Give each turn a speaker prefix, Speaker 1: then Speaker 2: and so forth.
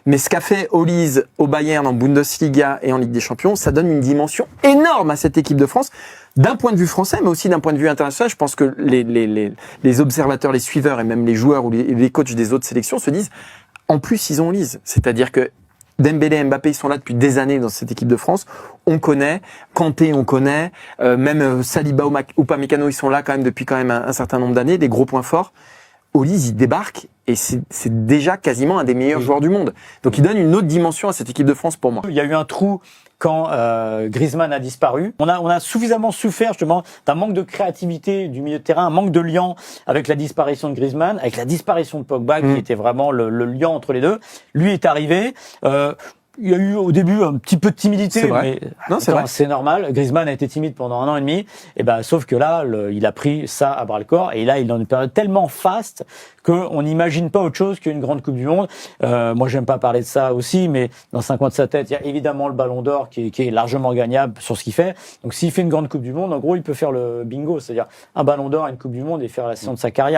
Speaker 1: Mais ce qu'a fait Olise au Bayern en Bundesliga et en Ligue des Champions, ça donne une dimension énorme à cette équipe de France, d'un point de vue français, mais aussi d'un point de vue international. Je pense que les observateurs, les suiveurs et même les joueurs ou les coachs des autres sélections se disent, en plus, ils ont Olise. C'est-à-dire que Dembélé et Mbappé, ils sont là depuis des années dans cette équipe de France. On connaît. Kanté, on connaît. Même Saliba ou Upamecano, ils sont là quand même depuis quand même un certain nombre d'années. Des gros points forts. Olise, il débarque et c'est déjà quasiment un des meilleurs joueurs du monde. Donc il donne une autre dimension à cette équipe de France pour moi.
Speaker 2: Il y a eu un trou quand Griezmann a disparu. On a suffisamment souffert justement d'un manque de créativité du milieu de terrain, un manque de lien avec la disparition de Griezmann, avec la disparition de Pogba qui était vraiment le lien entre les deux. Lui est arrivé. Il y a eu au début un petit peu de timidité, mais c'est normal. Griezmann a été timide pendant 1 an et demi, et ben sauf que là, il a pris ça à bras le corps, et là, il est dans une période tellement faste qu'on n'imagine pas autre chose qu'une grande Coupe du Monde. Moi, j'aime pas parler de ça aussi, mais dans 5 coins de sa tête, il y a évidemment le Ballon d'Or qui est largement gagnable sur ce qu'il fait. Donc, s'il fait une grande Coupe du Monde, en gros, il peut faire le bingo, c'est-à-dire un Ballon d'Or, une Coupe du Monde et faire la saison de sa carrière.